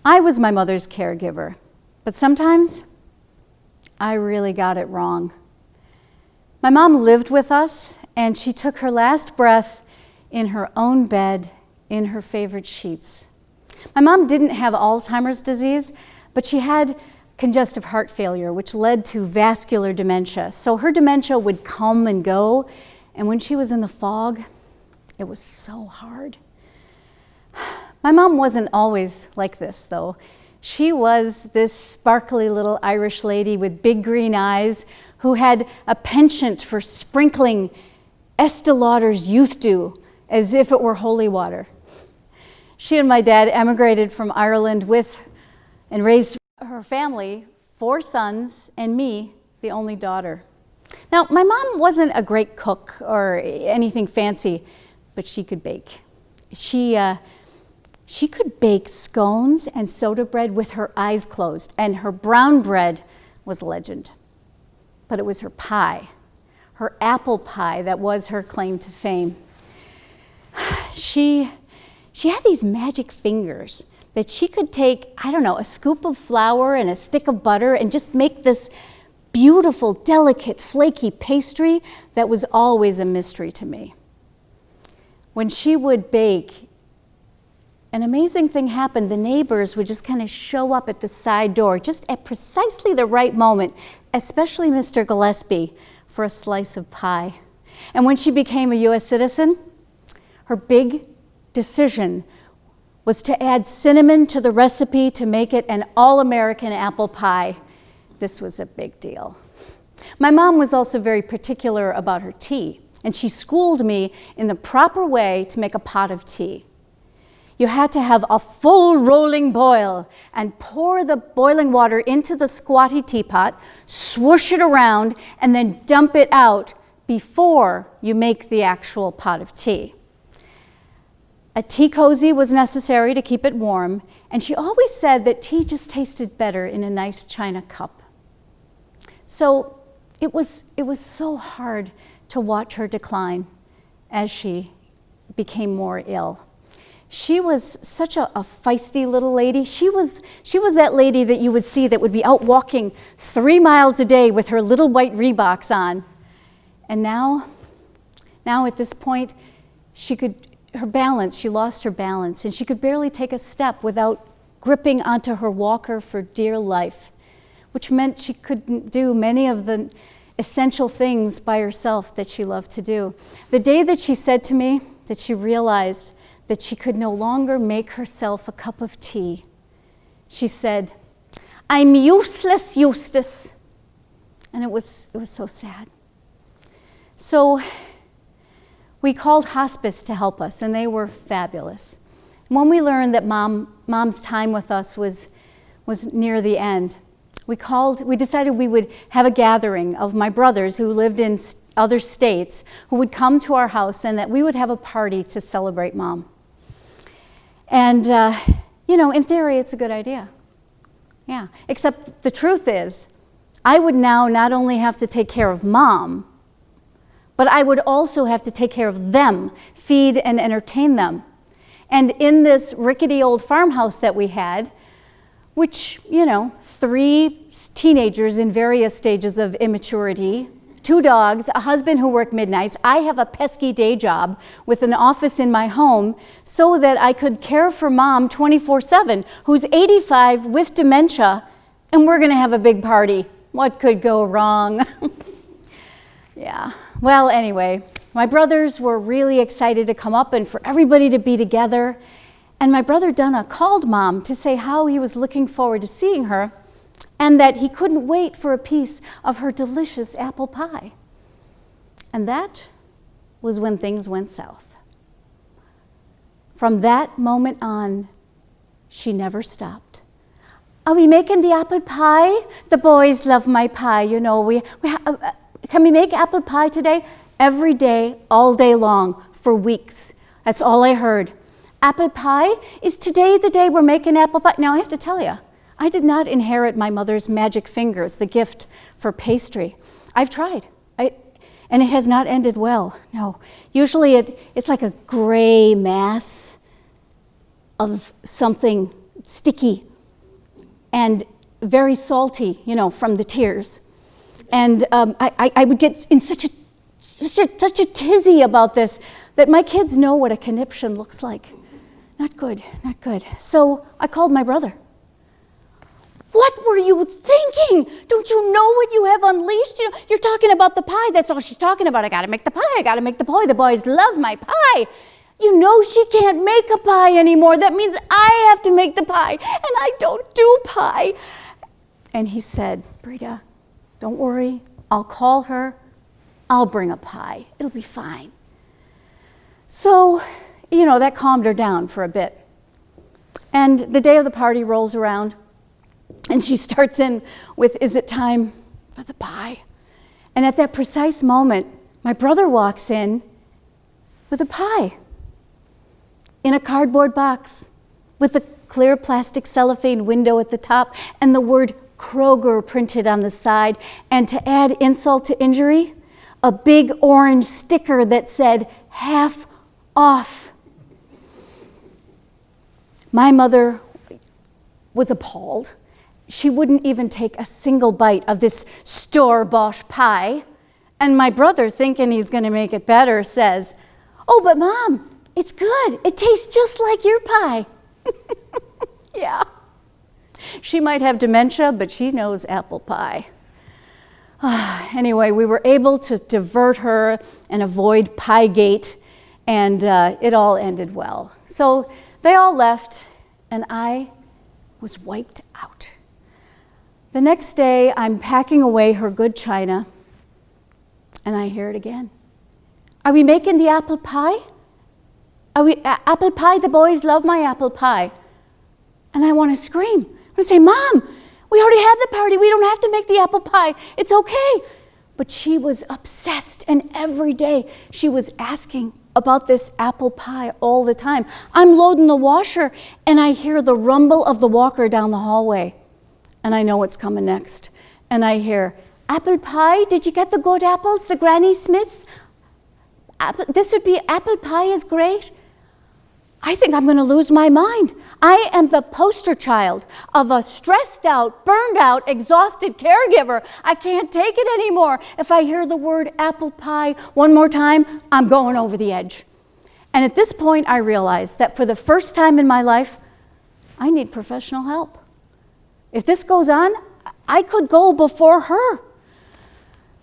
I was my mother's caregiver, but sometimes I really got it wrong. My mom lived with us, and she took her last breath in her own bed in her favorite sheets. My mom didn't have Alzheimer's disease, but she had congestive heart failure, which led to vascular dementia. So her dementia would come and go, and when she was in the fog, it was so hard. My mom wasn't always like this, though. She was this sparkly little Irish lady with big green eyes who had a penchant for sprinkling Estee Lauder's Youth Dew as if it were holy water. She and my dad emigrated from Ireland and raised her family, 4 sons, and me, the only daughter. Now, my mom wasn't a great cook or anything fancy, but she could bake. She could bake scones and soda bread with her eyes closed, and her brown bread was a legend. But it was her pie, her apple pie, that was her claim to fame. She had these magic fingers that she could take, a scoop of flour and a stick of butter and just make this beautiful, delicate, flaky pastry that was always a mystery to me. When she would bake, an amazing thing happened. The neighbors would just kind of show up at the side door just at precisely the right moment, especially Mr. Gillespie, for a slice of pie. And when she became a U.S. citizen, her big decision was to add cinnamon to the recipe to make it an all-American apple pie. This was a big deal. My mom was also very particular about her tea, and she schooled me in the proper way to make a pot of tea. You had to have a full rolling boil and pour the boiling water into the squatty teapot, swoosh it around, and then dump it out before you make the actual pot of tea. A tea cozy was necessary to keep it warm, and she always said that tea just tasted better in a nice china cup. So it was so hard to watch her decline as she became more ill. She was such a feisty little lady. She was that lady that you would see that would be out walking 3 miles a day with her little white Reeboks on. And now at this point, she lost her balance, and she could barely take a step without gripping onto her walker for dear life, which meant she couldn't do many of the essential things by herself that she loved to do. The day that she said to me that she realized that she could no longer make herself a cup of tea, she said, "I'm useless, Eustace." And it was so sad. So we called hospice to help us, and they were fabulous. When we learned that Mom's time with us was near the end, we decided we would have a gathering of my brothers who lived in other states who would come to our house, and that we would have a party to celebrate Mom. And, in theory, it's a good idea. Yeah, except the truth is, I would now not only have to take care of Mom, but I would also have to take care of them, feed and entertain them. And in this rickety old farmhouse that we had, which, 3 teenagers in various stages of immaturity, 2 dogs, a husband who worked midnights, I have a pesky day job with an office in my home so that I could care for Mom 24/7, who's 85 with dementia, and we're gonna have a big party. What could go wrong? Yeah, well, anyway, my brothers were really excited to come up and for everybody to be together. And my brother Donna called Mom to say how he was looking forward to seeing her, and that he couldn't wait for a piece of her delicious apple pie. And that was when things went south. From that moment on, she never stopped. "Are we making the apple pie? The boys love my pie, can we make apple pie today?" Every day, all day long, for weeks. That's all I heard. "Apple pie? Is today the day we're making apple pie?" Now, I have to tell you, I did not inherit my mother's magic fingers, the gift for pastry. I've tried, and it has not ended well, no. Usually it's like a gray mass of something sticky and very salty, you know, from the tears. And I would get in such a tizzy about this that my kids know what a conniption looks like. Not good, not good. So I called my brother. What were you thinking? Don't you know what you have unleashed? You know, you're talking about the pie. That's all she's talking about. I gotta make the pie. I gotta make the pie. The boys love my pie. You know she can't make a pie anymore. That means I have to make the pie. And I don't do pie. And he said, Brita, don't worry. I'll call her. I'll bring a pie. It'll be fine. So, you know, that calmed her down for a bit. And the day of the party rolls around. And she starts in with, is it time for the pie? And at that precise moment, my brother walks in with a pie in a cardboard box with a clear plastic cellophane window at the top and the word Kroger printed on the side. And to add insult to injury, a big orange sticker that said, half off. My mother was appalled. She wouldn't even take a single bite of this store-bought pie. And my brother, thinking he's going to make it better, says, oh, but Mom, it's good. It tastes just like your pie. Yeah. She might have dementia, but she knows apple pie. Anyway, we were able to divert her and avoid Piegate, and it all ended well. So they all left, and I was wiped out. The next day, I'm packing away her good china, and I hear it again. Are we making the apple pie? Apple pie? The boys love my apple pie. And I want to scream. I want to say, Mom, we already had the party. We don't have to make the apple pie. It's okay. But she was obsessed, and every day she was asking about this apple pie all the time. I'm loading the washer, and I hear the rumble of the walker down the hallway. And I know what's coming next. And I hear, apple pie? Did you get the good apples, the Granny Smiths? This would be apple pie is great. I think I'm going to lose my mind. I am the poster child of a stressed out, burned out, exhausted caregiver. I can't take it anymore. If I hear the word apple pie one more time, I'm going over the edge. And at this point, I realized that for the first time in my life, I need professional help. If this goes on, I could go before her.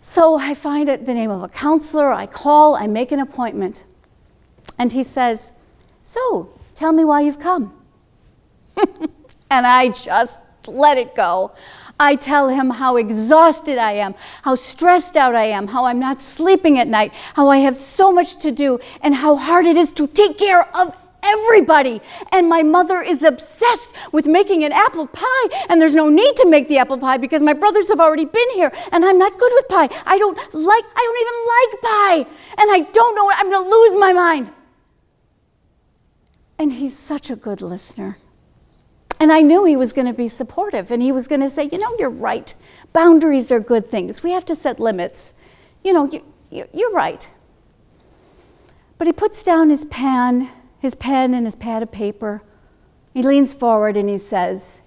So I find the name of a counselor, I call, I make an appointment. And he says, so, tell me why you've come. And I just let it go. I tell him how exhausted I am, how stressed out I am, how I'm not sleeping at night, how I have so much to do, and how hard it is to take care of everybody. And my mother is obsessed with making an apple pie, and there's no need to make the apple pie because my brothers have already been here, and I'm not good with pie. I don't even like pie, and I don't know, I'm going to lose my mind. And he's such a good listener. And I knew he was going to be supportive, and he was going to say, you know, you're right. Boundaries are good things. We have to set limits. You know, you're right. But he puts down his pen and his pad of paper. He leans forward and he says,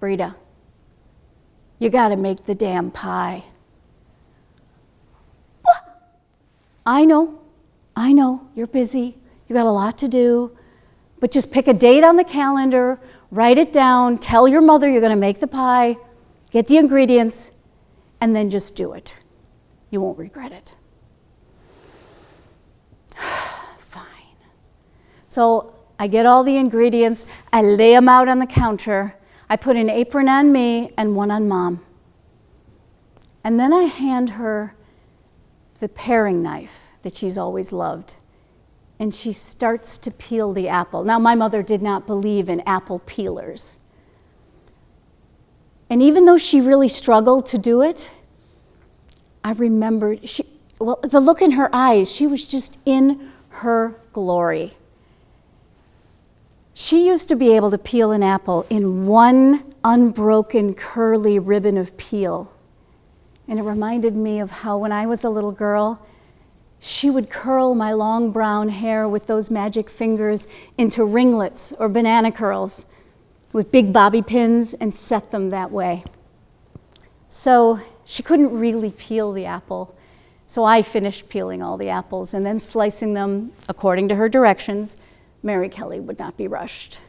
Brita, you got to make the damn pie. What? I know, you're busy. You got a lot to do. But just pick a date on the calendar, write it down, tell your mother you're going to make the pie, get the ingredients, and then just do it. You won't regret it. Fine. So I get all the ingredients, I lay them out on the counter, I put an apron on me and one on Mom. And then I hand her the paring knife that she's always loved. And she starts to peel the apple. Now, my mother did not believe in apple peelers. And even though she really struggled to do it, I remembered, the look in her eyes, she was just in her glory. She used to be able to peel an apple in one unbroken, curly ribbon of peel. And it reminded me of how when I was a little girl, she would curl my long brown hair with those magic fingers into ringlets or banana curls. with big bobby pins and set them that way. So she couldn't really peel the apple. So I finished peeling all the apples and then slicing them according to her directions. Mary Kelly would not be rushed.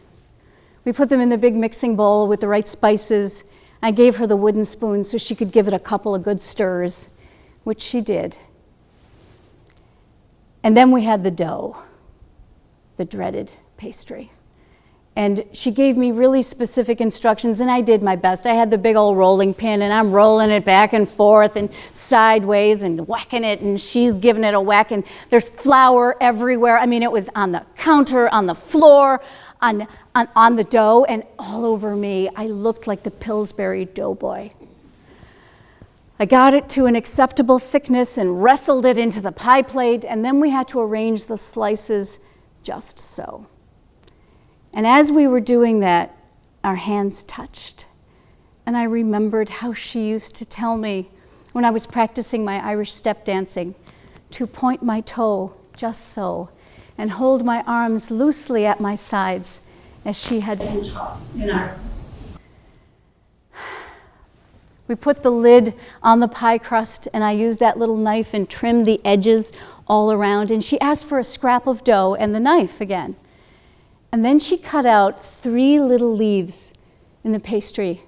We put them in the big mixing bowl with the right spices. I gave her the wooden spoon so she could give it a couple of good stirs, which she did. And then we had the dough, the dreaded pastry. And she gave me really specific instructions, and I did my best. I had the big old rolling pin, and I'm rolling it back and forth and sideways and whacking it, and she's giving it a whack, and there's flour everywhere. I mean, it was on the counter, on the floor, on the dough, and all over me. I looked like the Pillsbury Doughboy. I got it to an acceptable thickness and wrestled it into the pie plate, and then we had to arrange the slices just so. And as we were doing that, our hands touched. And I remembered how she used to tell me when I was practicing my Irish step dancing to point my toe just so and hold my arms loosely at my sides as she had been taught in Ireland. We put the lid on the pie crust, and I used that little knife and trimmed the edges all around. And she asked for a scrap of dough and the knife again. And then she cut out 3 little leaves in the pastry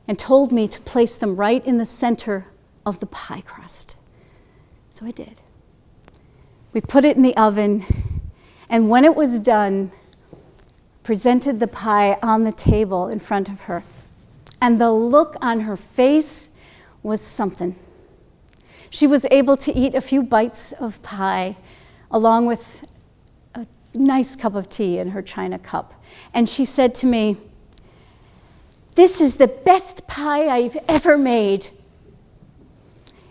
and told me to place them right in the center of the pie crust. So I did. We put it in the oven, and when it was done, presented the pie on the table in front of her. And the look on her face was something. She was able to eat a few bites of pie along with a nice cup of tea in her china cup. And she said to me, "This is the best pie I've ever made."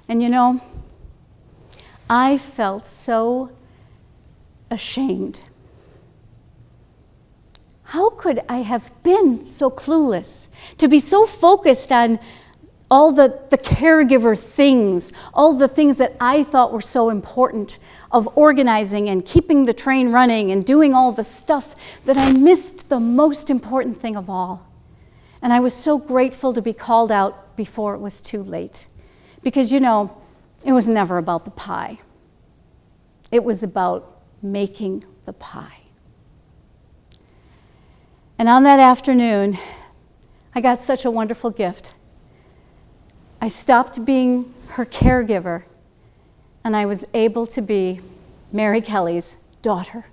And you know, I felt so ashamed. How could I have been so clueless, to be so focused on all the caregiver things, all the things that I thought were so important, of organizing and keeping the train running and doing all the stuff, that I missed the most important thing of all. And I was so grateful to be called out before it was too late. Because, you know, it was never about the pie. It was about making the pie. And on that afternoon, I got such a wonderful gift. I stopped being her caregiver, and I was able to be Mary Kelly's daughter.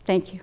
Thank you.